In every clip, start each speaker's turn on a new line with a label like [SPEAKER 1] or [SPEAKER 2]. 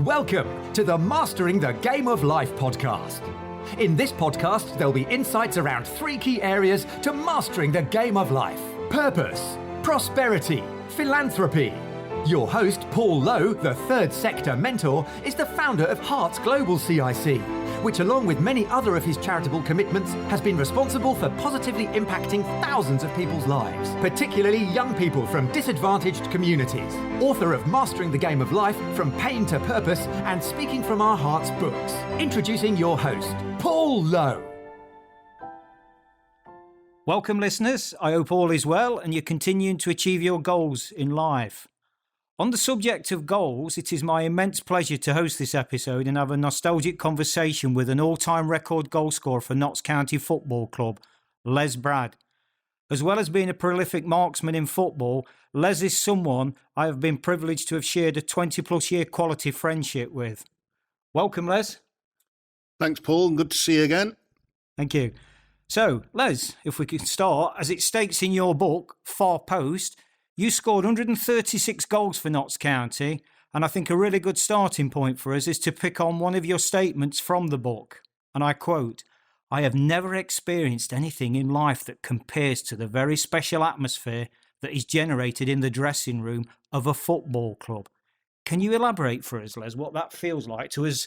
[SPEAKER 1] Welcome to the Mastering the Game of Life podcast. In this podcast, there'll be insights around 3 key areas to mastering the game of life: purpose, prosperity, philanthropy. Your host, Paul Lowe, the third sector mentor, is the founder of Hearts Global CIC, which along with many other of his charitable commitments has been responsible for positively impacting thousands of people's lives, particularly young people from disadvantaged communities. Author of Mastering the Game of Life, From Pain to Purpose, and Speaking from Our Hearts books. Introducing your host, Paul Lowe.
[SPEAKER 2] Welcome, listeners. I hope all is well and you're continuing to achieve your goals in life. On the subject of goals, it is my immense pleasure to host this episode and have a nostalgic conversation with an all-time record goal scorer for Notts County Football Club, Les Brad. As well as being a prolific marksman in football, Les is someone I have been privileged to have shared a 20-plus year quality friendship with. Welcome, Les.
[SPEAKER 3] Thanks, Paul. Good to see you again.
[SPEAKER 2] Thank you. So, Les, if we could start, as it states in your book, Far Post, you scored 136 goals for Notts County, and I think a really good starting point for us is to pick on one of your statements from the book. And I quote, "I have never experienced anything in life that compares to the very special atmosphere that is generated in the dressing room of a football club." Can you elaborate for us, Les, what that feels like to us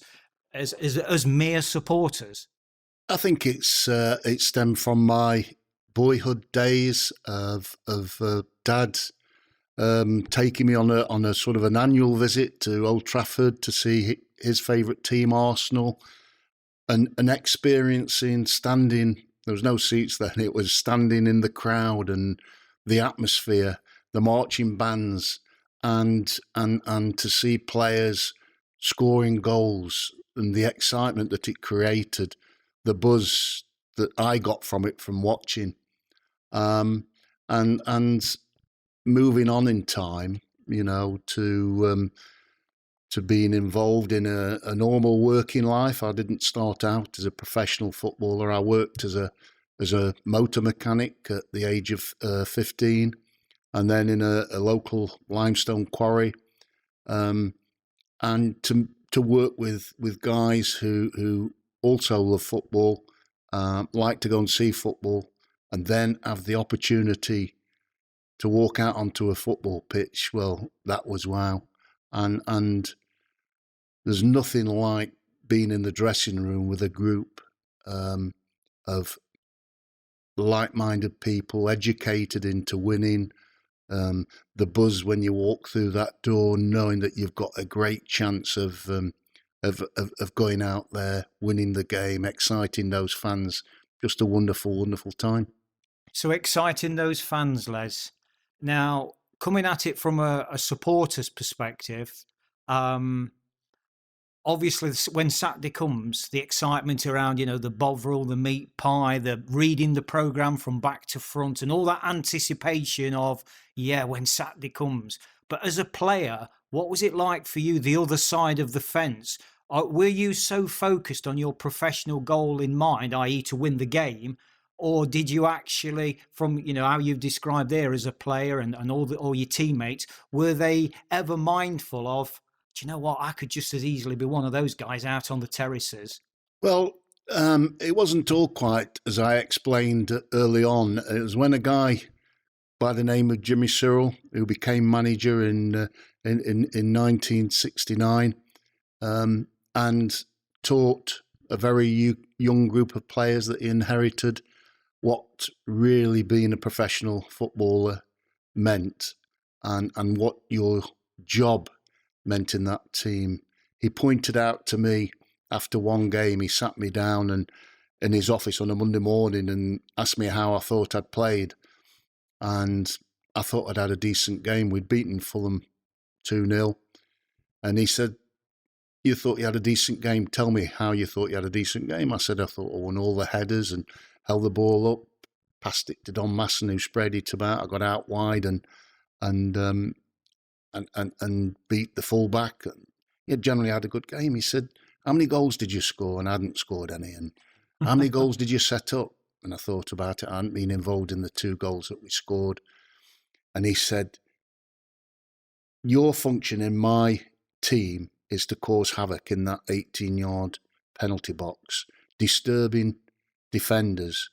[SPEAKER 2] as mere supporters?
[SPEAKER 3] I think it stemmed from my boyhood days of Dad taking me on a sort of an annual visit to Old Trafford to see his favourite team, Arsenal, and experiencing standing. There was no seats then. It was standing in the crowd and the atmosphere, the marching bands, and to see players scoring goals and the excitement that it created, the buzz that I got from it from watching, and moving on in time, to being involved in a normal working life. I didn't start out as a professional footballer. I worked as a motor mechanic at the age of 15, and then in a local limestone quarry, and to work with guys who also love football, like to go and see football, and then have the opportunity to walk out onto a football pitch. Well, that was wow. And there's nothing like being in the dressing room with a group of like-minded people, educated into winning. The buzz when you walk through that door, knowing that you've got a great chance of going out there, winning the game, exciting those fans. Just a wonderful, wonderful time.
[SPEAKER 2] So exciting those fans, Les. Now, coming at it from a supporter's perspective, obviously when Saturday comes, the excitement around, the bovril, the meat pie, the reading the programme from back to front and all that anticipation of, when Saturday comes. But as a player, what was it like for you, the other side of the fence? Were you so focused on your professional goal in mind, i.e. to win the game, or did you actually, from how you've described there as a player and all your teammates, were they ever mindful of, do you know what, I could just as easily be one of those guys out on the terraces?
[SPEAKER 3] Well, it wasn't all quite as I explained early on. It was when a guy by the name of Jimmy Cyril, who became manager in 1969, and taught a very young group of players that he inherited what really being a professional footballer meant, and what your job meant in that team. He pointed out to me after one game, he sat me down and in his office on a Monday morning and asked me how I thought I'd played. And I thought I'd had a decent game. We'd beaten Fulham 2-0. And he said, "You thought you had a decent game. Tell me how you thought you had a decent game." I said, "I thought I won all the headers and held the ball up, passed it to Don Masson, who spread it about. I got out wide and beat the fullback. And he generally had a good game." He said, "How many goals did you score?" And I hadn't scored any. "And how many goals did you set up?" And I thought about it. I hadn't been involved in the 2 goals that we scored. And he said, "Your function in my team is to cause havoc in that 18-yard penalty box, disturbing defenders,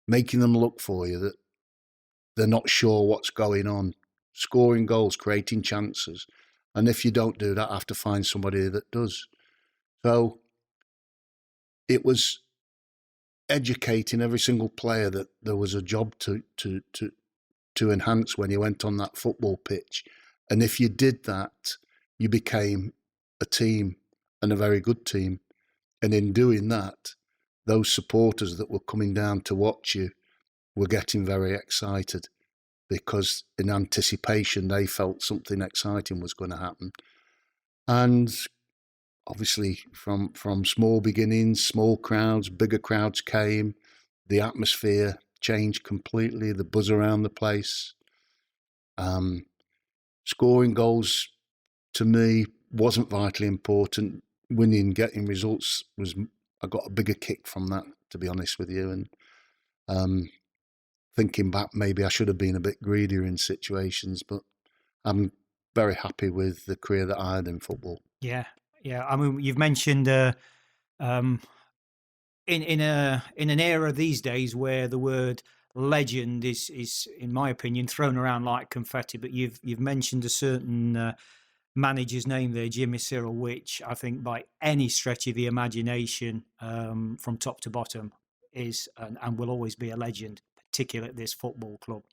[SPEAKER 3] making them look for you, that they're not sure what's going on, scoring goals, creating chances. And if you don't do that, I have to find somebody that does. So it was educating every single player that there was a job to enhance when you went on that football pitch. And if you did that, you became a team, and a very good team. And in doing that, those supporters that were coming down to watch you were getting very excited, because in anticipation, they felt something exciting was going to happen. And obviously from small beginnings, small crowds, bigger crowds came, the atmosphere changed completely, the buzz around the place. Scoring goals, to me, wasn't vitally important. Winning, getting results I got a bigger kick from that, to be honest with you. And thinking back, maybe I should have been a bit greedier in situations, but I'm very happy with the career that I had in football.
[SPEAKER 2] Yeah. I mean, you've mentioned in an era these days where the word legend is in my opinion thrown around like confetti, but you've mentioned a certain manager's name there, Jimmy Cyril, which I think by any stretch of the imagination, from top to bottom, is and will always be a legend, particularly at this football club.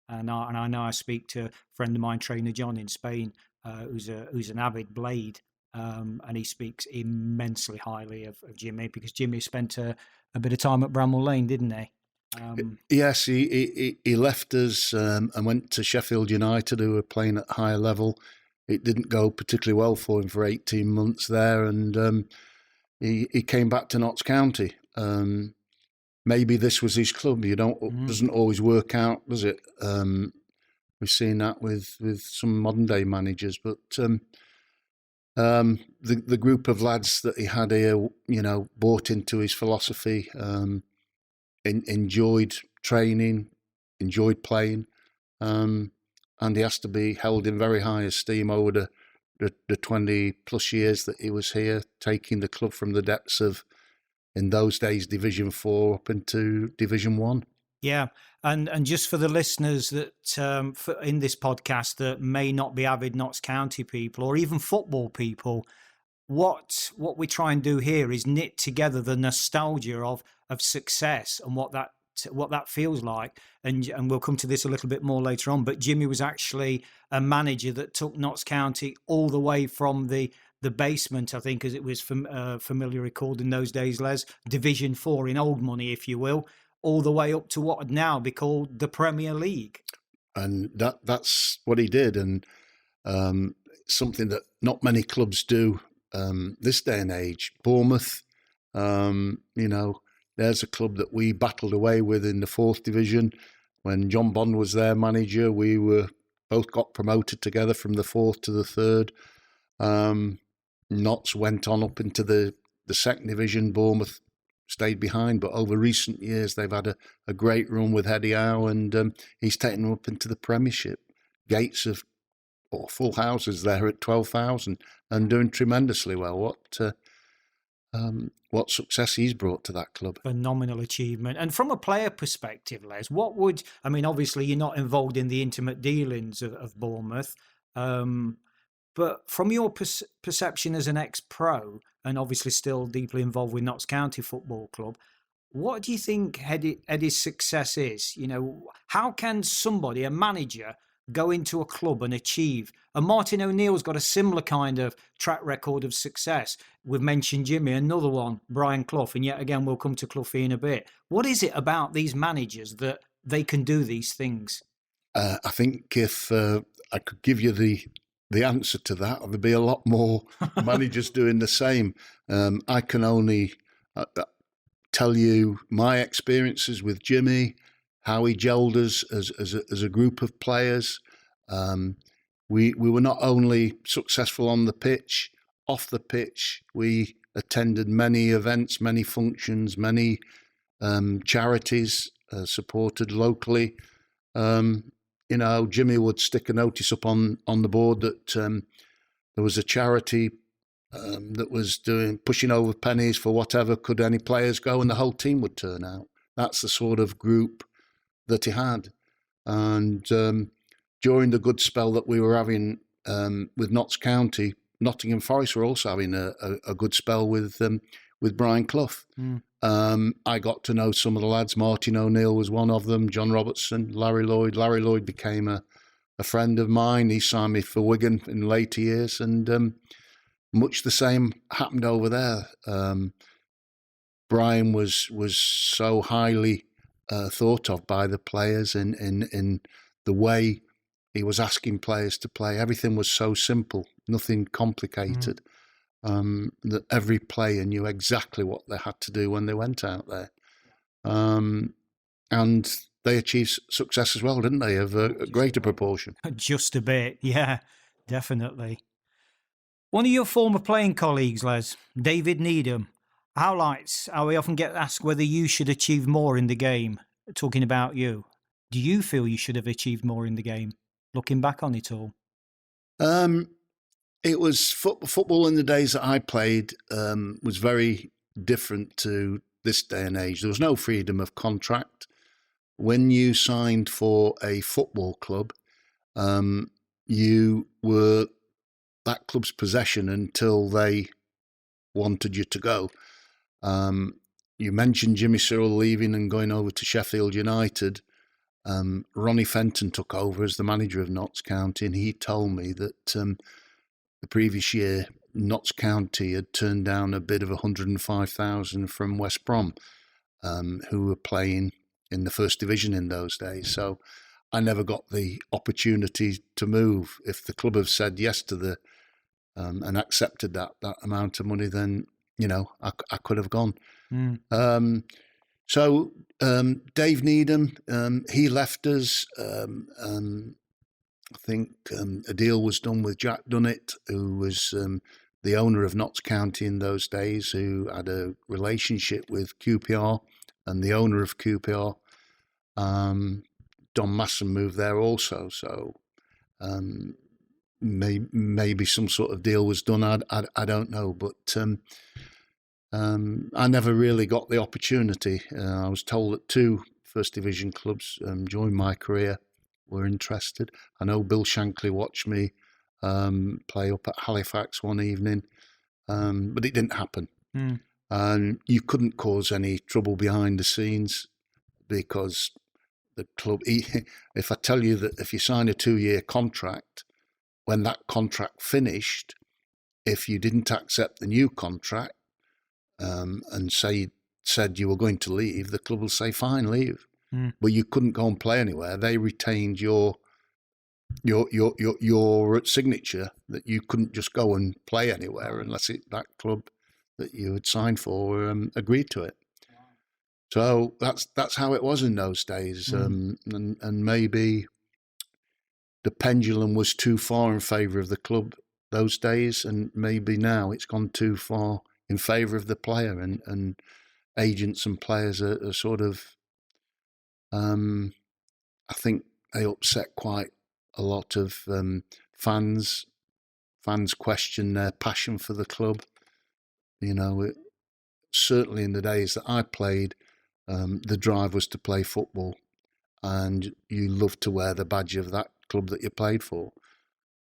[SPEAKER 2] And I know I speak to a friend of mine, Trainer John in Spain, who's an avid Blade, and he speaks immensely highly of Jimmy, because Jimmy spent a bit of time at Bramall Lane, didn't he?
[SPEAKER 3] Yes, he left us and went to Sheffield United, who were playing at higher level. It didn't go particularly well for him for 18 months there, and he came back to Notts County. Maybe this was his club. Doesn't always work out, does it? We've seen that with some modern day managers, but the group of lads that he had here, bought into his philosophy, enjoyed training, enjoyed playing, and he has to be held in very high esteem over the 20 plus years that he was here, taking the club from the depths of, in those days, Division 4 up into Division 1.
[SPEAKER 2] Yeah, and just for the listeners that in this podcast that may not be avid Notts County people or even football people, what we try and do here is knit together the nostalgia of success and what that feels like, and we'll come to this a little bit more later on. But Jimmy was actually a manager that took Notts County all the way from the basement, I think, as it was familiarly called in those days, Les, Division 4 in old money, if you will, all the way up to what would now be called the Premier League. And
[SPEAKER 3] that's what he did, and something that not many clubs do this day and age. Bournemouth, there's a club that we battled away with in the 4th division. When John Bond was their manager, we were both got promoted together from the 4th to the 3rd. Notts went on up into the 2nd division. Bournemouth stayed behind, but over recent years they've had a great run with Eddie Howe, and he's taken them up into the Premiership. Gates of full houses there at 12,000 and doing tremendously well. What success he's brought to that club.
[SPEAKER 2] Phenomenal achievement. And from a player perspective, Les, obviously you're not involved in the intimate dealings of Bournemouth, but from your perception as an ex-pro, and obviously still deeply involved with Notts County Football Club, what do you think Eddie's success is? How can somebody, a manager, go into a club and achieve? And Martin O'Neill's got a similar kind of track record of success. We've mentioned Jimmy, another one, Brian Clough, and yet again we'll come to Cloughie in a bit. What is it about these managers that they can do these things?
[SPEAKER 3] I think if I could give you the answer to that, there'd be a lot more managers doing the same. I can only tell you my experiences with Jimmy, how he gelled us as a group of players. We were not only successful on the pitch, off the pitch. We attended many events, many functions, many charities supported locally. Jimmy would stick a notice up on the board that there was a charity that was pushing over pennies for whatever could any players go, and the whole team would turn out. That's the sort of group that he had. And during the good spell that we were having with Notts County, Nottingham Forest were also having a good spell with Brian Clough. I got to know some of the lads. Martin O'Neill was one of them, John Robertson, Larry Lloyd. Larry Lloyd became a friend of mine. He signed me for Wigan in later years, and much the same happened over there. Brian was so highly thought of by the players in the way he was asking players to play. Everything was so simple, nothing complicated. That every player knew exactly what they had to do when they went out there. And they achieved success as well, didn't they, of a greater proportion?
[SPEAKER 2] Just a bit, yeah, definitely. One of your former playing colleagues, Les, David Needham, highlights how we often get asked whether you should achieve more in the game. Talking about you, do you feel you should have achieved more in the game, looking back on it all?
[SPEAKER 3] It was football in the days that I played was very different to this day and age. There was no freedom of contract. When you signed for a football club, you were that club's possession until they wanted you to go. You mentioned Jimmy Cyril leaving and going over to Sheffield United. Ronnie Fenton took over as the manager of Notts County, and he told me that the previous year, Notts County had turned down a bid of 105,000 from West Brom, who were playing in the first division in those days. So I never got the opportunity to move. If the club had said yes to and accepted that amount of money, then I could have gone. So Dave Needham, he left us. I think a deal was done with Jack Dunnett, who was the owner of Notts County in those days, who had a relationship with QPR and the owner of QPR. Don Masson moved there also, so maybe some sort of deal was done. I don't know, but I never really got the opportunity. I was told that 2 First Division clubs during my career were interested. I know Bill Shankly watched me play up at Halifax one evening, but it didn't happen. And you couldn't cause any trouble behind the scenes because the club, if I tell you that if you sign a 2-year contract, when that contract finished, if you didn't accept the new contract and said you were going to leave, the club will say, fine, leave. But you couldn't go and play anywhere. They retained your signature that you couldn't just go and play anywhere unless that club that you had signed for agreed to it. So that's how it was in those days, and maybe the pendulum was too far in favour of the club those days, and maybe now it's gone too far in favour of the player, and agents and players are sort of. I think they upset quite a lot of fans. Fans question their passion for the club. Certainly in the days that I played, the drive was to play football, and you loved to wear the badge of that club that you played for.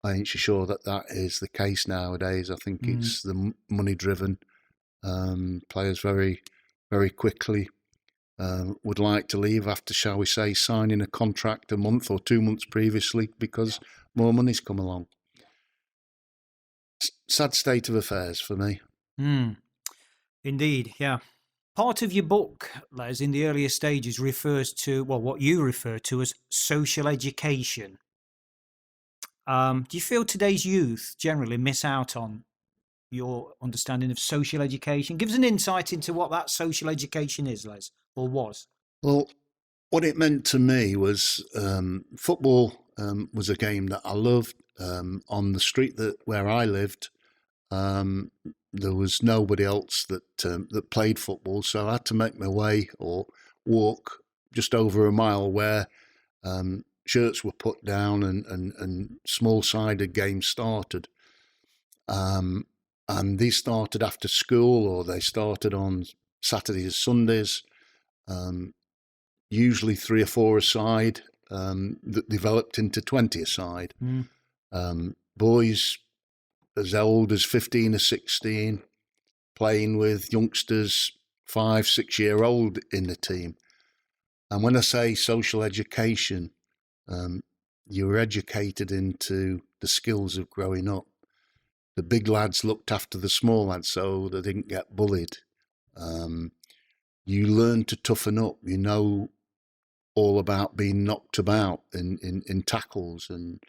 [SPEAKER 3] I ain't sure that is the case nowadays. I think it's the money-driven players very, very quickly would like to leave after, shall we say, signing a contract a month or 2 months previously because more money's come along. Sad state of affairs for me.
[SPEAKER 2] Indeed, yeah. Part of your book, Les, in the earlier stages refers to, what you refer to as social education. Do you feel today's youth generally miss out on your understanding of social education? Give us an insight into what that social education is, Les, or was.
[SPEAKER 3] Well, what it meant to me was football was a game that I loved. On the street where I lived, there was nobody else that played football, so I had to make my way or walk just over a mile where shirts were put down and small-sided games started. and these started after school, or they started on Saturdays, Sundays, usually 3 or 4 a side, that developed into 20 a side. Boys as old as 15 or 16 playing with youngsters 5, 6 year old in the team. And when I say social education, you were educated into the skills of growing up. The big lads looked after the small lads so they didn't get bullied. You learn to toughen up. You know all about being knocked about in tackles, and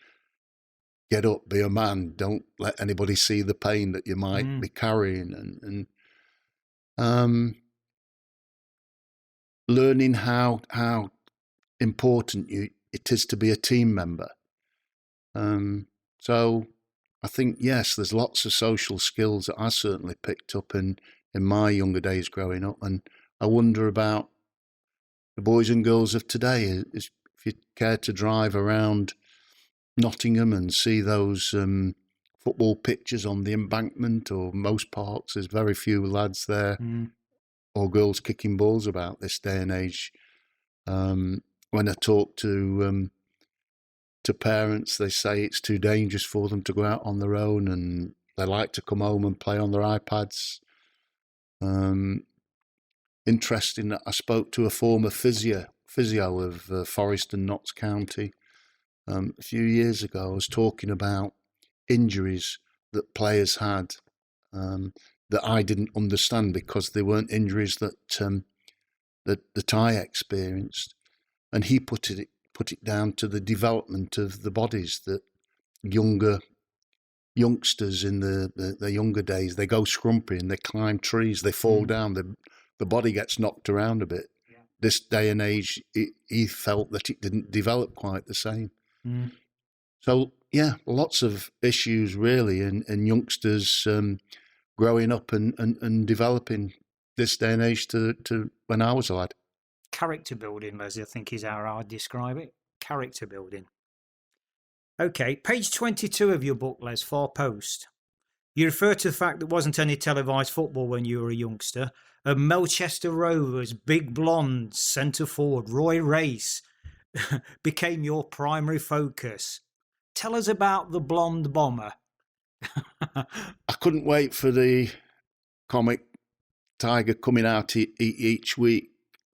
[SPEAKER 3] get up, be a man. Don't let anybody see the pain that you might be carrying, and learning how important it is to be a team member. So I think, yes, there's lots of social skills that I certainly picked up in my younger days growing up, and I wonder about the boys and girls of today. If you care to drive around Nottingham and see those football pitches on the embankment or most parks, there's very few lads there or girls kicking balls about this day and age. When I talk to parents, they say it's too dangerous for them to go out on their own, and they like to come home and play on their iPads. Interesting that I spoke to a former physio of Forest and Notts County a few years ago. I was talking about injuries that players had that I didn't understand, because they weren't injuries that I experienced, and he put it down to the development of the bodies that youngsters in the younger days, they go scrumpy and they climb trees, they fall down, the body gets knocked around a bit. Yeah. This day and age, he felt that it didn't develop quite the same. So, yeah, lots of issues really in youngsters growing up and developing this day and age to when I was a lad.
[SPEAKER 2] Character building, Les, I think is how I'd describe it. Character building. Okay, page 22 of your book, Les, Far Post. You refer to the fact there wasn't any televised football when you were a youngster. Melchester Rovers' big blonde centre forward, Roy Race, became your primary focus. Tell us about the blonde bomber.
[SPEAKER 3] I couldn't wait for the comic Tiger coming out each week,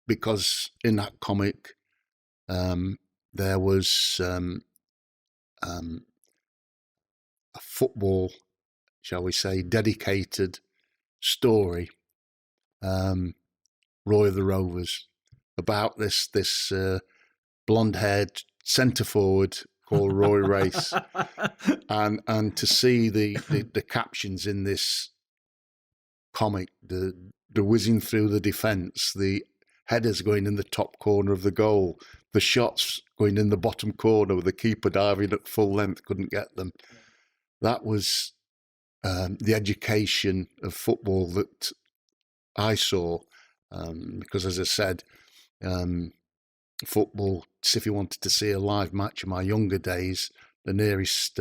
[SPEAKER 3] because in that comic there was a football, shall we say, dedicated story, Roy of the Rovers, about this blonde-haired centre forward called Roy Race, and to see the captions in this comic, the whizzing through the defence, the headers going in the top corner of the goal, the shots going in the bottom corner with the keeper diving at full length, couldn't get them. That was the education of football that I saw, because, as I said, football, if you wanted to see a live match in my younger days, the nearest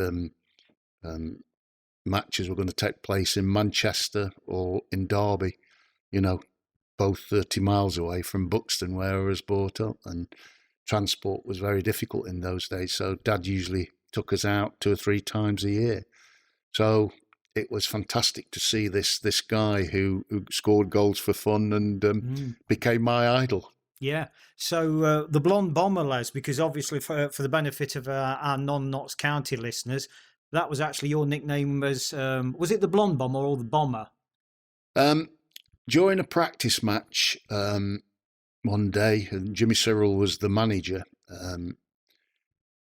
[SPEAKER 3] matches were going to take place in Manchester or in Derby, both 30 miles away from Buxton, where I was brought up, and transport was very difficult in those days. So Dad usually took us out 2 or 3 times a year. So it was fantastic to see this guy who scored goals for fun and became my idol.
[SPEAKER 2] Yeah. So the blonde bomber, Les, because obviously for the benefit of our non-Notts County listeners, that was actually your nickname as, was it the blonde bomber or the bomber?
[SPEAKER 3] During a practice match one day, and Jimmy Cyril was the manager,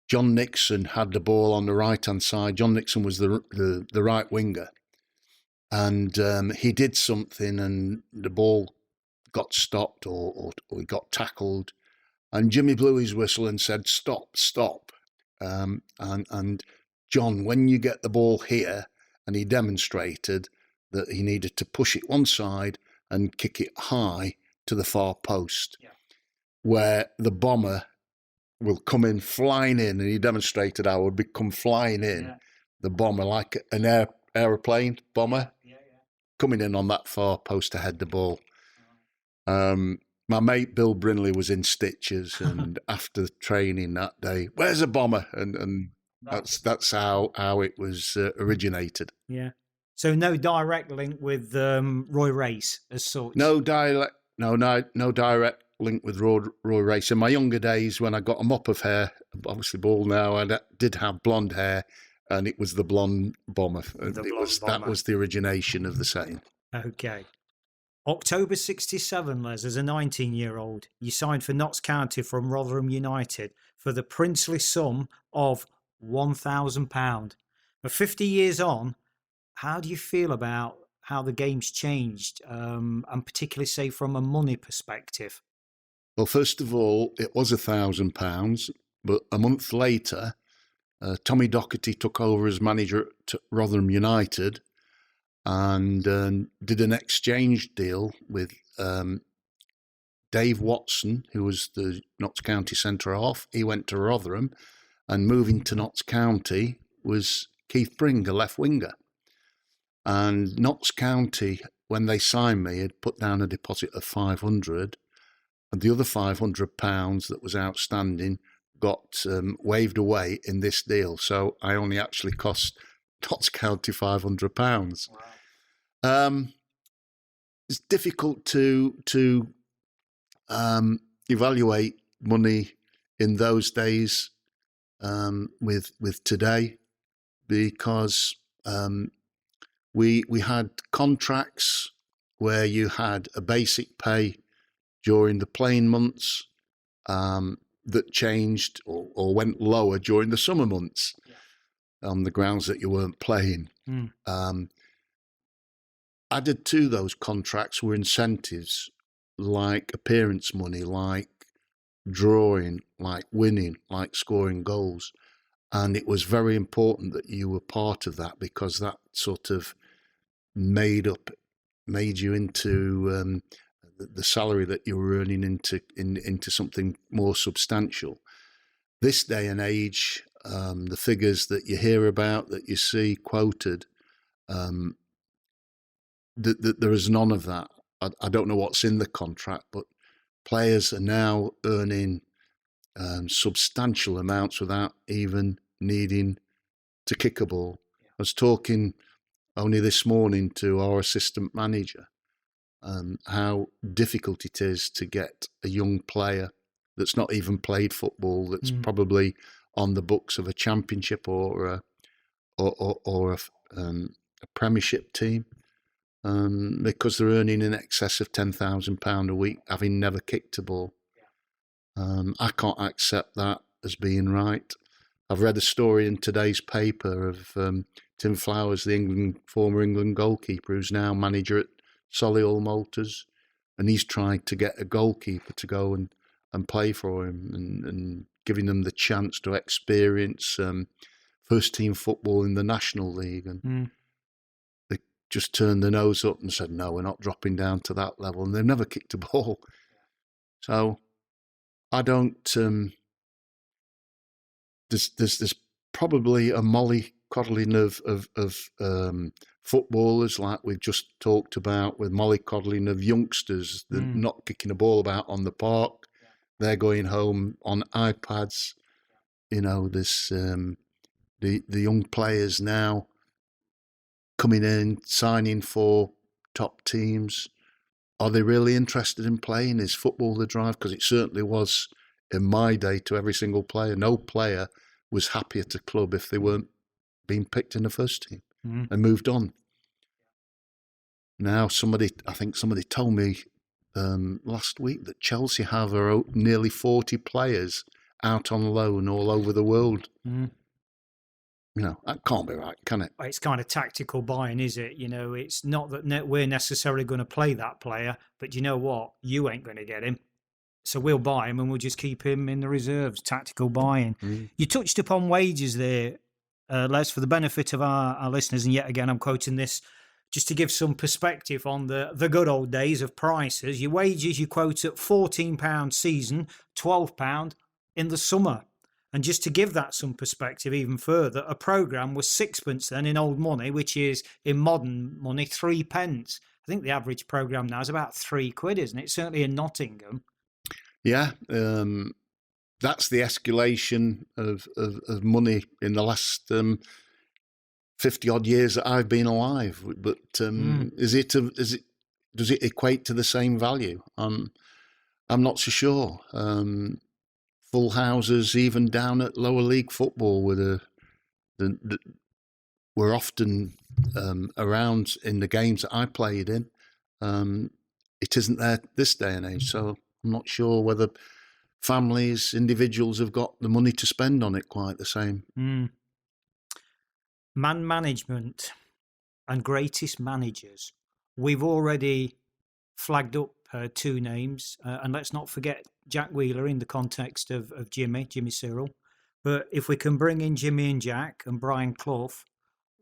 [SPEAKER 3] John Nixon had the ball on the right-hand side. John Nixon was the right winger. And he did something and the ball got stopped or he got tackled. And Jimmy blew his whistle and said, stop. And John, when you get the ball here, and he demonstrated that he needed to push it one side and kick it high to the far post, where the bomber will come in flying in, and he demonstrated how it would come flying in, the bomber, like an aeroplane bomber. Yeah. coming in on that far post to head the ball. My mate Bill Brinley was in stitches, and after training that day, where's a bomber? And that's how it was originated.
[SPEAKER 2] Yeah. So no direct link with Roy Race as such.
[SPEAKER 3] No direct link with Roy Race. In my younger days, when I got a mop of hair, obviously bald now, I did have blonde hair, and it was the blonde bomber. That was the origination of the saying.
[SPEAKER 2] Okay. October 67, Les, as a 19-year-old, you signed for Notts County from Rotherham United for the princely sum of £1,000. But 50 years on, how do you feel about how the game's changed, and particularly, say, from a money perspective?
[SPEAKER 3] Well, first of all, it was £1,000, but a month later, Tommy Docherty took over as manager at Rotherham United and did an exchange deal with Dave Watson, who was the Notts County centre half. He went to Rotherham, and moving to Notts County was Keith Pring, a left winger. And Notts County, when they signed me, had put down a deposit of £500, and the other £500 that was outstanding got waved away in this deal. So I only actually cost Notts County £500. Wow. It's difficult to evaluate money in those days with today, because we had contracts where you had a basic pay during the playing months that changed or went lower during the summer months on the grounds that you weren't playing. Added to those contracts were incentives like appearance money, like drawing, like winning, like scoring goals. And it was very important that you were part of that, because that sort of made you into the salary that you were earning into something more substantial. This day and age, the figures that you hear about, that you see quoted, there is none of that. I don't know what's in the contract, but players are now earning substantial amounts without even needing to kick a ball. I was talking only this morning to our assistant manager, how difficult it is to get a young player that's not even played football, that's probably on the books of a championship or a premiership team, because they're earning in excess of £10,000 a week, having never kicked a ball. I can't accept that as being right. I've read a story in today's paper of Tim Flowers, the former England goalkeeper, who's now manager at Solihull Malters, and he's trying to get a goalkeeper to go and play for him, and giving them the chance to experience first team football in the National League. And they just turned their nose up and said, no, we're not dropping down to that level. And they've never kicked a ball. So I don't... There's probably a mollycoddling of footballers, like we've just talked about, with mollycoddling of youngsters that not kicking a ball about on the park. They're going home on iPads. You know, there's the young players now coming in, signing for top teams. Are they really interested in playing? Is football the drive? Because it certainly was in my day to every single player. No player was happy at a club if they weren't being picked in the first team and moved on. Now, I think somebody told me last week that Chelsea have nearly 40 players out on loan all over the world. You know, that can't be right, can it?
[SPEAKER 2] It's kind of tactical buying, is it? You know, it's not that we're necessarily going to play that player, but you know what? You ain't going to get him. So we'll buy him and we'll just keep him in the reserves. Tactical buying. You touched upon wages there, Les, for the benefit of our listeners. And yet again, I'm quoting this just to give some perspective on the good old days of prices. Your wages, you quote at £14 season, £12 in the summer. And just to give that some perspective even further, a programme was sixpence then in old money, which is in modern money 3p. I think the average programme now is about £3, isn't it? Certainly in Nottingham.
[SPEAKER 3] Yeah, that's the escalation of money in the last 50 odd years that I've been alive. But does it equate to the same value? I'm not so sure. Full houses, even down at lower league football, were often around in the games that I played in. It isn't there this day and age, so I'm not sure whether families, individuals have got the money to spend on it quite the same.
[SPEAKER 2] Man management and greatest managers. We've already flagged up 2 names, and let's not forget Jack Wheeler in the context of Jimmy Cyril. But if we can bring in Jimmy and Jack and Brian Clough,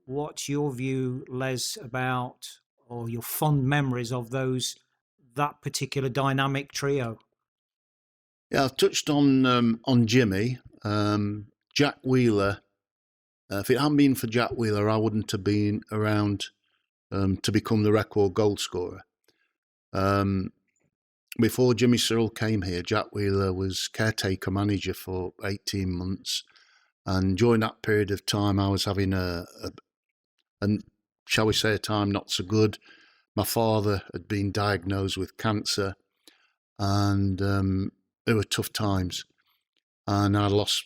[SPEAKER 2] what's your view, Les, about, or your fond memories of that particular dynamic trio?
[SPEAKER 3] Yeah, I've touched on Jimmy. Jack Wheeler. If it hadn't been for Jack Wheeler, I wouldn't have been around to become the record goal scorer. Before Jimmy Cyril came here, Jack Wheeler was caretaker manager for 18 months. And during that period of time, I was having shall we say, a time not so good. My father had been diagnosed with cancer, and there were tough times. And I lost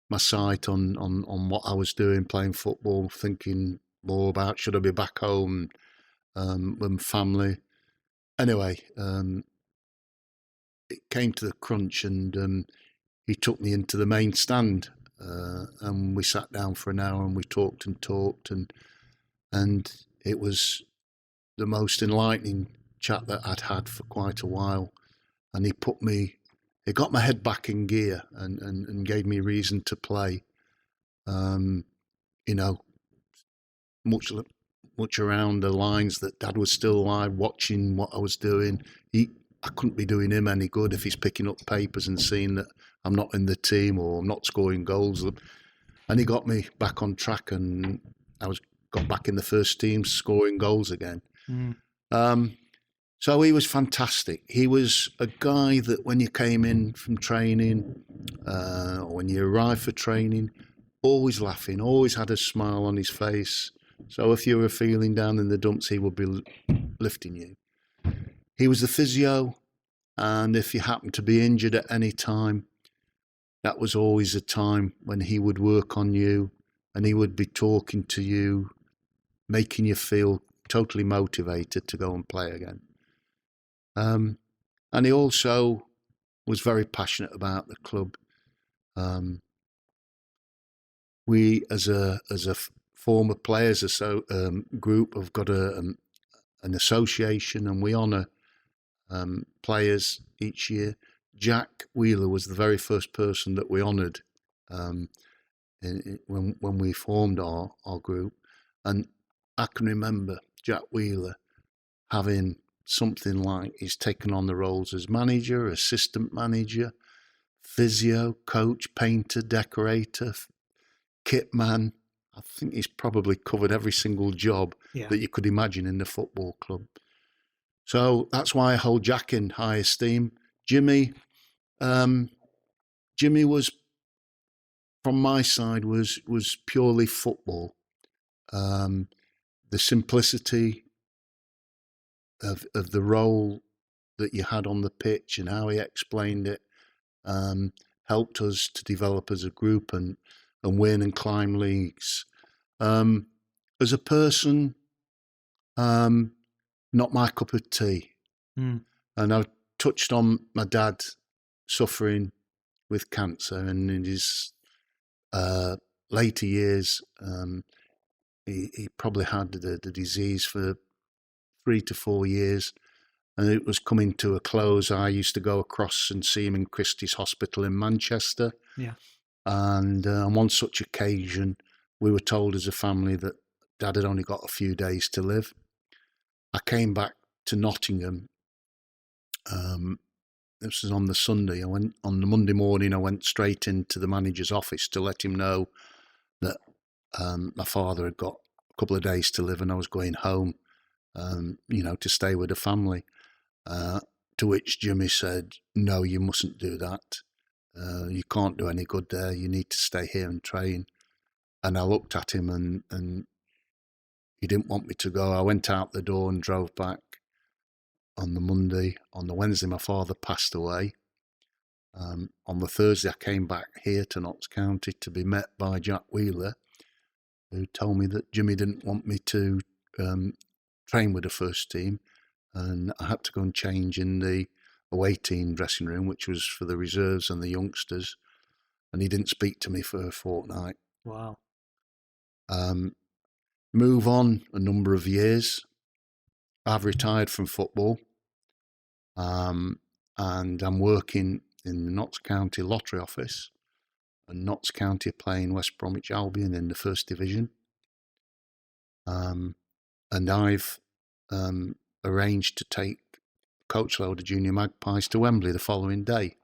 [SPEAKER 3] my sight on what I was doing, playing football, thinking more about should I be back home with family. Anyway, it came to the crunch, and he took me into the main stand, and we sat down for an hour and we talked, and it was the most enlightening chat that I'd had for quite a while. And he got my head back in gear and gave me reason to play. Much around the lines that Dad was still alive, watching what I was doing. I couldn't be doing him any good if he's picking up papers and seeing that I'm not in the team or I'm not scoring goals. And he got me back on track, and I got back in the first team, scoring goals again. So he was fantastic. He was a guy that when you came in from training, or when you arrived for training, always laughing, always had a smile on his face. So if you were feeling down in the dumps, he would be lifting you. He was the physio, and if you happened to be injured at any time, that was always a time when he would work on you, and he would be talking to you, making you feel totally motivated to go and play again. And he also was very passionate about the club. We, as a former players group, have got an association, and we honour players each year. Jack Wheeler was the very first person that we honoured when we formed our group. And I can remember Jack Wheeler having something like he's taken on the roles as manager, assistant manager, physio, coach, painter, decorator, kit man. I think he's probably covered every single job that you could imagine in the football club. So that's why I hold Jack in high esteem. Jimmy was, from my side, was purely football. The simplicity of the role that you had on the pitch and how he explained it helped us to develop as a group and win and climb leagues. As a person, not my cup of tea. And I've touched on my dad suffering with cancer, and in his later years, he probably had the disease for 3 to 4 years, and it was coming to a close. I used to go across and see him in Christie's Hospital in Manchester.
[SPEAKER 2] Yeah.
[SPEAKER 3] And on one such occasion, we were told as a family that Dad had only got a few days to live. I came back to Nottingham this was on the Sunday. On the Monday morning, I went straight into the manager's office to let him know that my father had got a couple of days to live and I was going home, to stay with the family. To which Jimmy said, "No, you mustn't do that. You can't do any good there. You need to stay here and train." And I looked at him and he didn't want me to go. I went out the door and drove back on the Monday. On the Wednesday, my father passed away. On the Thursday, I came back here to Notts County to be met by Jack Wheeler, who told me that Jimmy didn't want me to train with the first team, and I had to go and change in the away team dressing room, which was for the reserves and the youngsters, and he didn't speak to me for a fortnight.
[SPEAKER 2] Wow.
[SPEAKER 3] Move on a number of years. I've retired from football, and I'm working in the Notts County Lottery Office, and Notts County are playing West Bromwich Albion in the First Division. And I've arranged to take coach load of junior Magpies to Wembley the following day.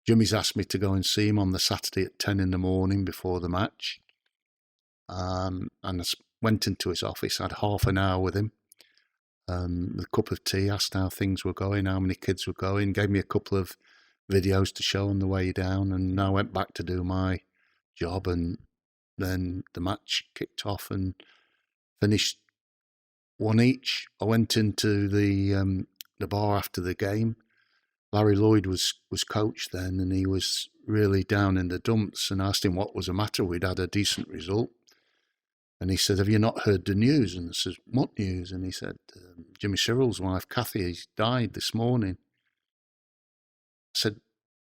[SPEAKER 3] Jimmy's asked me to go and see him on the Saturday at 10 in the morning before the match. And I went into his office, had half an hour with him, with a cup of tea, asked how things were going, how many kids were going, gave me a couple of videos to show on the way down, and I went back to do my job, and then the match kicked off and finished 1 each. I went into the bar after the game. Larry Lloyd was coach then, and he was really down in the dumps, and I asked him what was the matter. We'd had a decent result. And he said, "Have you not heard the news?" And I said, "What news?" And he said, "Jimmy Cyril's wife, Kathy, has died this morning." I said,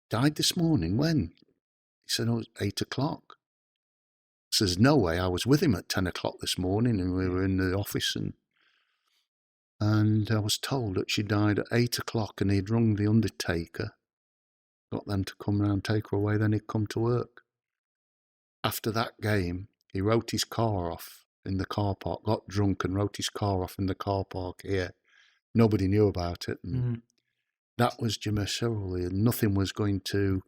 [SPEAKER 3] "Died this morning? When?" He said, "Oh, it was 8 o'clock. I says, "No way, I was with him at 10 o'clock this morning, and we were in the office, and I was told that she died at 8 o'clock, and he'd rung the undertaker, got them to come round, take her away, then he'd come to work." After that game, he wrote his car off in the car park, got drunk and wrote his car off in the car park here. Nobody knew about it. And that was Jimmy Cyril, and nothing was going to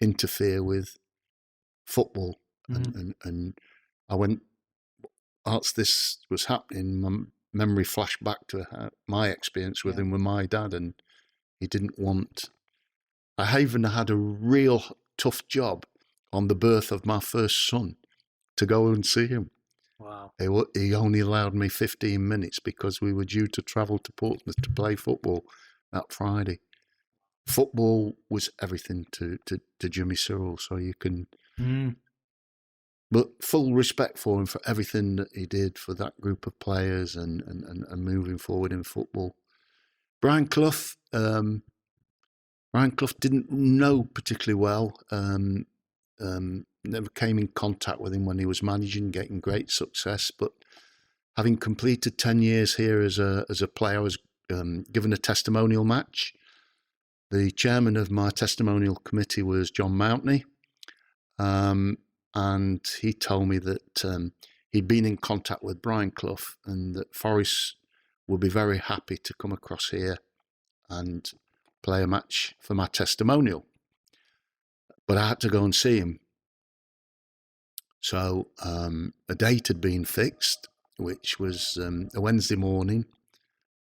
[SPEAKER 3] interfere with football. And I went, whilst this was happening, my memory flashed back to my experience with him with my dad, and he didn't want... I even had a real tough job on the birth of my first son to go and see him.
[SPEAKER 2] Wow.
[SPEAKER 3] He only allowed me 15 minutes because we were due to travel to Portsmouth to play football that Friday. Football was everything to Jimmy Cyril, so you can... But full respect for him for everything that he did for that group of players and moving forward in football. Brian Clough didn't know particularly well. Never came in contact with him when he was managing, getting great success. But having completed 10 years here as a player, I was given a testimonial match. The chairman of my testimonial committee was John Mountney, and he told me that he'd been in contact with Brian Clough and that Forest would be very happy to come across here and play a match for my testimonial. But I had to go and see him. So a date had been fixed, which was a Wednesday morning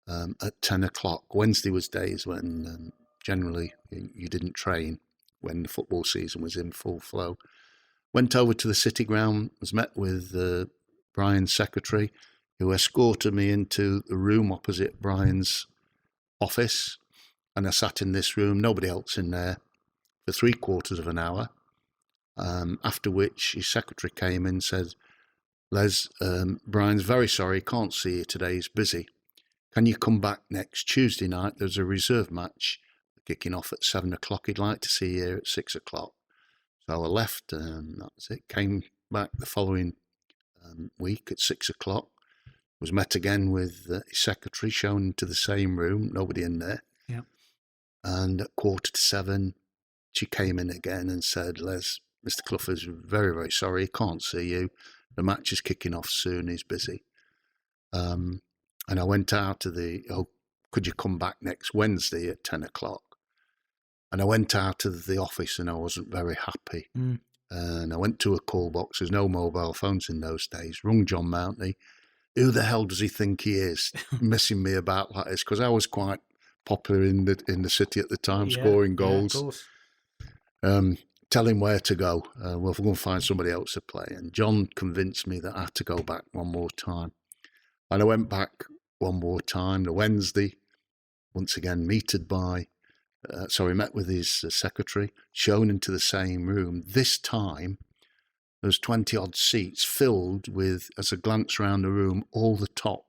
[SPEAKER 3] at 10 o'clock. Wednesday was days when generally you didn't train, when the football season was in full flow. Went over to the City Ground, was met with Brian's secretary, who escorted me into the room opposite Brian's office. And I sat in this room, nobody else in there, for 3/4 of an hour. After which his secretary came in and said, "Les, Brian's very sorry, he can't see you today, he's busy. Can you come back next Tuesday night? There's a reserve match kicking off at 7 o'clock. He'd like to see you here at 6 o'clock. So I left, and that was it. Came back the following week at 6 o'clock. Was met again with his secretary, shown into the same room, nobody in there.
[SPEAKER 2] Yeah.
[SPEAKER 3] And at 6:45, she came in again and said, "Les, Mr. Clough is very, very sorry, he can't see you. The match is kicking off soon, he's busy." And I went out to could you come back next Wednesday at 10 o'clock? And I went out of the office and I wasn't very happy. And I went to a call box. There's no mobile phones in those days. Rung John Mountney. Who the hell does he think he is, messing me about like this? Because I was quite popular in the city at the time, scoring goals.
[SPEAKER 2] Of course.
[SPEAKER 3] Tell him where to go. We'll go and find somebody else to play. And John convinced me that I had to go back one more time. And I went back one more time, the Wednesday, once again met with his secretary, shown into the same room. This time, there's 20-odd seats filled with, as I glance around the room, all the top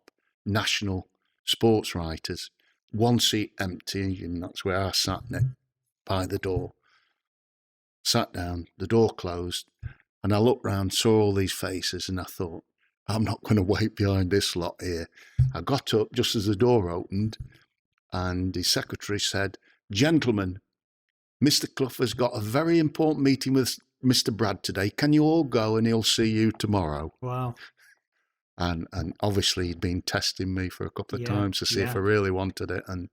[SPEAKER 3] national sports writers. One seat empty, and that's where I sat by the door. Sat down, the door closed, and I looked round, saw all these faces, and I thought, I'm not going to wait behind this lot here. I got up just as the door opened, and his secretary said, "Gentlemen, Mr. Clough has got a very important meeting with Mr. Brad today. Can you all go and he'll see you tomorrow?"
[SPEAKER 2] Wow.
[SPEAKER 3] And obviously he'd been testing me for a couple of times to see if I really wanted it. And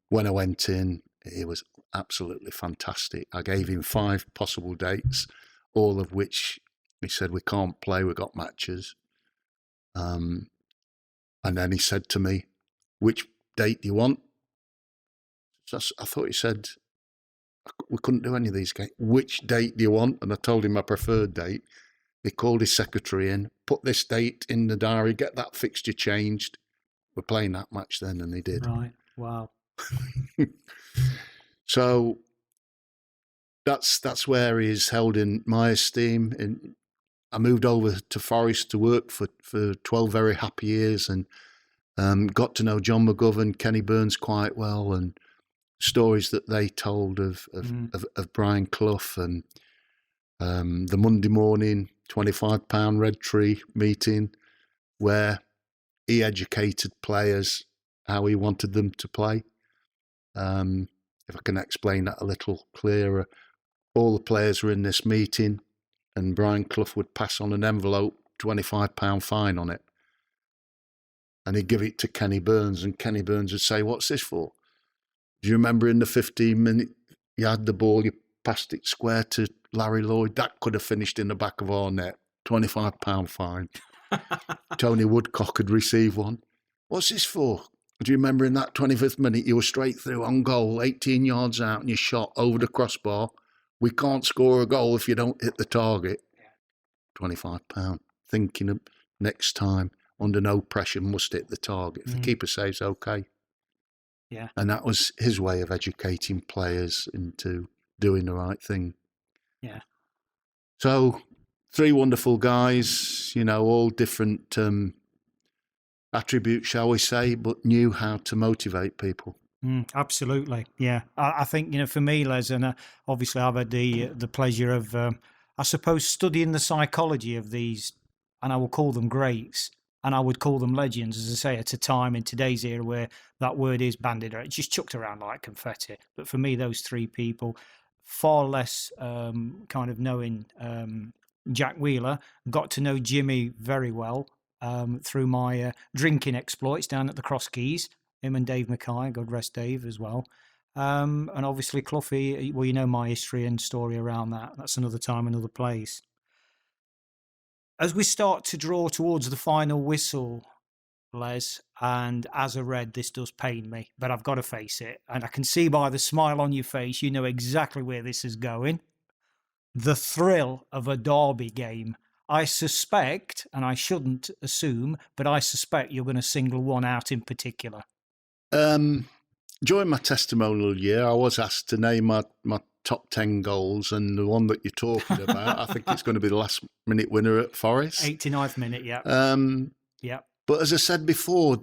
[SPEAKER 3] when I went in, it was absolutely fantastic. I gave him 5 possible dates, all of which he said, "We can't play, we've got matches." And then he said to me, "Which date do you want?" So I thought he said, we couldn't do any of these games. "Which date do you want?" And I told him my preferred date. He called his secretary in, "Put this date in the diary, get that fixture changed. We're playing that match then," and they did.
[SPEAKER 2] Right. Wow.
[SPEAKER 3] So that's where he's held in my esteem. And I moved over to Forest to work for 12 very happy years, and got to know John McGovern, Kenny Burns quite well, and stories that they told of Brian Clough, and the Monday morning £25 Red Tree meeting where he educated players how he wanted them to play. If I can explain that a little clearer, all the players were in this meeting and Brian Clough would pass on an envelope, £25 fine on it. And he'd give it to Kenny Burns, and Kenny Burns would say, "What's this for? Do you remember in the 15-minute you had the ball, you passed it square to Larry Lloyd? That could have finished in the back of our net. £25 fine." Tony Woodcock had received one. "What's this for? Do you remember in that 25th minute you were straight through on goal, 18 yards out, and you shot over the crossbar? We can't score a goal if you don't hit the target." £25. Thinking of next time, under no pressure, must hit the target. If the keeper saves, okay.
[SPEAKER 2] Yeah.
[SPEAKER 3] And that was his way of educating players into doing the right thing.
[SPEAKER 2] Yeah.
[SPEAKER 3] So 3 wonderful guys, all different attributes, shall we say, but knew how to motivate people.
[SPEAKER 2] Absolutely. Yeah. I think, for me, Les, and obviously I've had the pleasure of, I suppose, studying the psychology of these, and I will call them greats, and I would call them legends, as I say, at a time in today's era where that word is bandied around, it's just chucked around like confetti. But for me, those 3 people, far less kind of knowing Jack Wheeler, got to know Jimmy very well through my drinking exploits down at the Cross Keys, him and Dave Mackay, God rest Dave as well. And obviously Cloughie, well, my history and story around that. That's another time, another place. As we start to draw towards the final whistle, Les, and as I read, this does pain me, but I've got to face it. And I can see by the smile on your face, you know exactly where this is going. The thrill of a derby game. I suspect, and I shouldn't assume, but I suspect you're going to single one out in particular.
[SPEAKER 3] During my testimonial year, I was asked to name my top 10 goals, and the one that you're talking about, I think it's going to be the last minute winner at Forest.
[SPEAKER 2] 89th minute, yeah. Yeah.
[SPEAKER 3] But as I said before,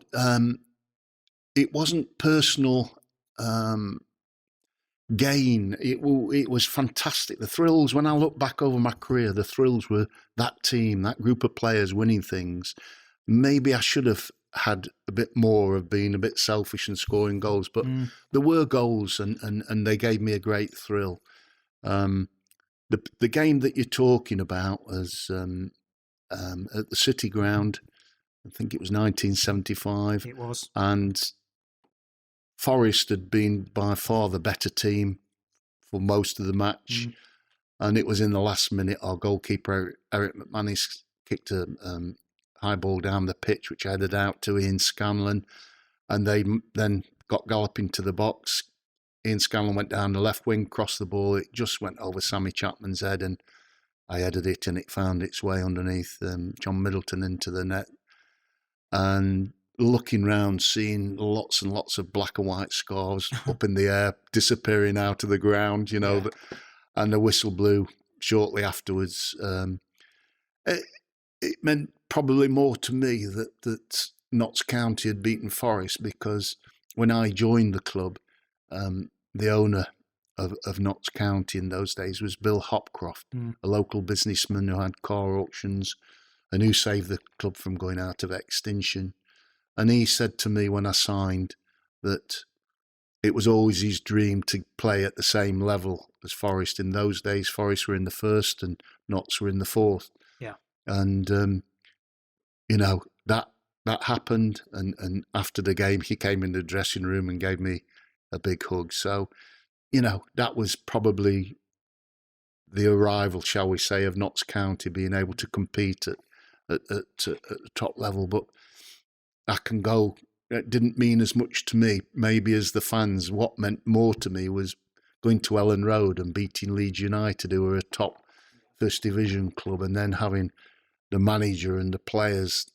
[SPEAKER 3] it wasn't personal gain. It was fantastic. The thrills, when I look back over my career, the thrills were that team, that group of players winning things. Maybe I should have had a bit more of being a bit selfish and scoring goals, but there were goals and they gave me a great thrill. The game that you're talking about was at the City Ground. I think it was 1975.
[SPEAKER 2] It was.
[SPEAKER 3] And Forest had been by far the better team for most of the match. And it was in the last minute our goalkeeper, Eric McManus, kicked a high ball down the pitch, which headed out to Ian Scanlon. And they then got galloping to the box. Ian Scanlon went down the left wing, crossed the ball. It just went over Sammy Chapman's head, and I headed it, and it found its way underneath John Middleton into the net. And looking round, seeing lots and lots of black and white scarves up in the air, disappearing out of the ground, you know, and the whistle blew shortly afterwards. It meant probably more to me that Notts County had beaten Forest, because when I joined the club, the owner of Notts County in those days was Bill Hopcroft, a local businessman who had car auctions and who saved the club from going out of extinction. And he said to me when I signed that it was always his dream to play at the same level as Forest. In those days, Forest were in the first and Notts were in the fourth.
[SPEAKER 2] Yeah.
[SPEAKER 3] And, you know, that happened. And after the game, he came in the dressing room and gave me a big hug. So, you know, that was probably the arrival, shall we say, of Notts County being able to compete at the top level. But I can go, it didn't mean as much to me, maybe, as the fans. What meant more to me was going to Ellen Road and beating Leeds United, who were a top First Division club, and then having the manager and the players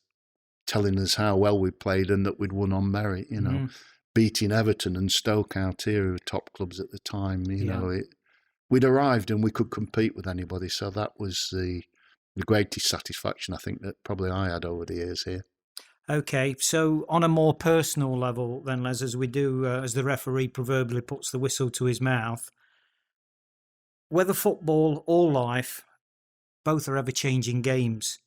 [SPEAKER 3] telling us how well we played and that we'd won on merit, you know. Beating Everton and Stoke out here, who were top clubs at the time, you know. We'd arrived and we could compete with anybody, so that was the greatest satisfaction I think that probably I had over the years here.
[SPEAKER 2] Okay, so on a more personal level then, Les, as we do, as the referee proverbially puts the whistle to his mouth, whether football or life, both are ever-changing games.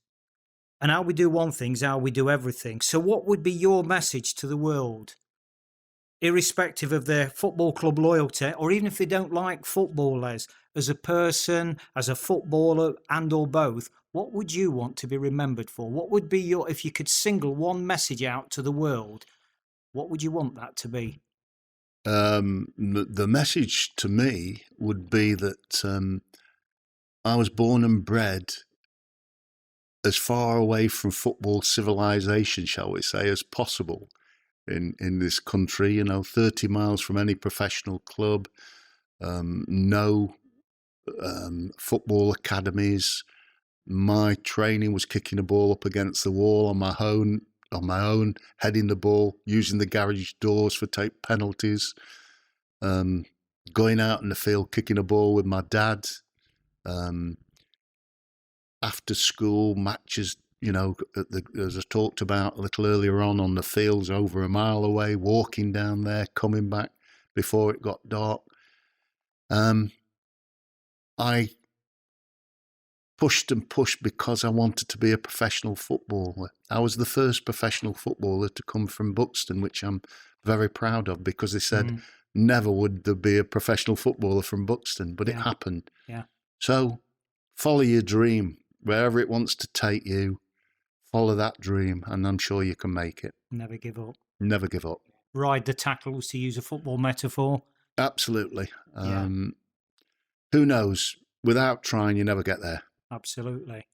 [SPEAKER 2] And how we do one thing is how we do everything. So what would be your message to the world, irrespective of their football club loyalty, or even if they don't like football, Les, as a person, as a footballer, and or both? What would you want to be remembered for? What would be your, if you could single one message out to the world, what would you want that to be?
[SPEAKER 3] The message to me would be that I was born and bred as far away from football civilization, shall we say, as possible in this country, you know, 30 miles from any professional club, no football academies. My training was kicking a ball up against the wall on my own, heading the ball, using the garage doors for take penalties, going out in the field, kicking a ball with my dad, after school matches, you know, as I talked about a little earlier on the fields over a mile away, walking down there, coming back before it got dark. I pushed and pushed because I wanted to be a professional footballer. I was the first professional footballer to come from Buxton, which I'm very proud of, because they said never would there be a professional footballer from Buxton, but it happened.
[SPEAKER 2] Yeah.
[SPEAKER 3] So follow your dream. Wherever it wants to take you, follow that dream, and I'm sure you can make it.
[SPEAKER 2] Never give up.
[SPEAKER 3] Never give up.
[SPEAKER 2] Ride the tackles, to use a football metaphor.
[SPEAKER 3] Absolutely. Who knows? Without trying, you never get there.
[SPEAKER 2] Absolutely.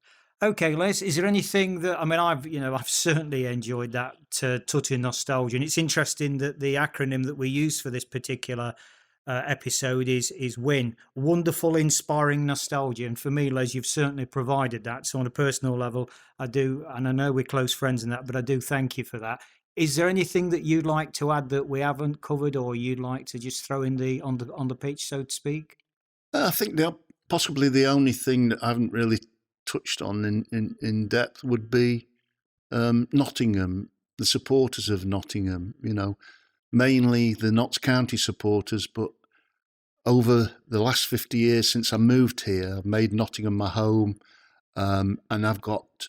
[SPEAKER 2] Okay, Les, is there anything that, I mean, I've certainly enjoyed that touching nostalgia, and it's interesting that the acronym that we use for this particular episode is WIN. Wonderful, inspiring nostalgia. And for me, Les, you've certainly provided that. So on a personal level, I do, and I know we're close friends in that, but I do thank you for that. Is there anything that you'd like to add that we haven't covered, or you'd like to just throw in on the pitch, so to speak?
[SPEAKER 3] I think possibly the only thing that I haven't really touched on in depth would be Nottingham, the supporters of Nottingham, you know, mainly the Notts County supporters, but over the last 50 years since I moved here, I've made Nottingham my home, and I've got,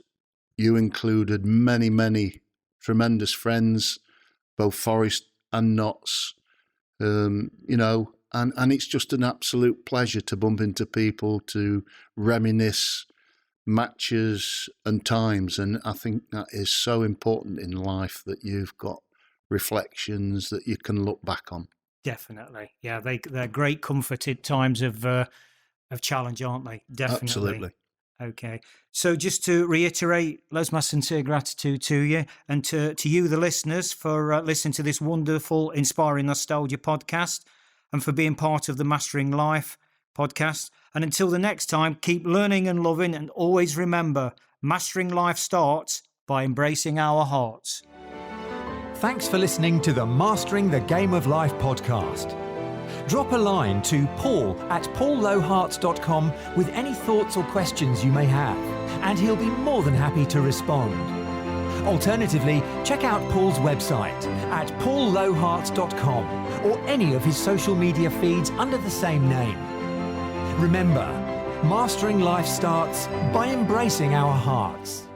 [SPEAKER 3] you included, many, many tremendous friends, both Forest and Notts, you know, and it's just an absolute pleasure to bump into people, to reminisce matches and times. And I think that is so important in life, that you've got reflections that you can look back on.
[SPEAKER 2] Definitely. Yeah, they're great comfort at times of challenge, aren't they? Definitely.
[SPEAKER 3] Absolutely.
[SPEAKER 2] Okay. So just to reiterate, loads my sincere gratitude to you and to you, the listeners, for listening to this wonderful, inspiring nostalgia podcast and for being part of the Mastering Life podcast. And until the next time, keep learning and loving, and always remember, mastering life starts by embracing our hearts.
[SPEAKER 1] Thanks for listening to the Mastering the Game of Life podcast. Drop a line to paul@paullowehearts.com with any thoughts or questions you may have, and he'll be more than happy to respond. Alternatively, check out Paul's website at paullowehearts.com or any of his social media feeds under the same name. Remember, mastering life starts by embracing our hearts.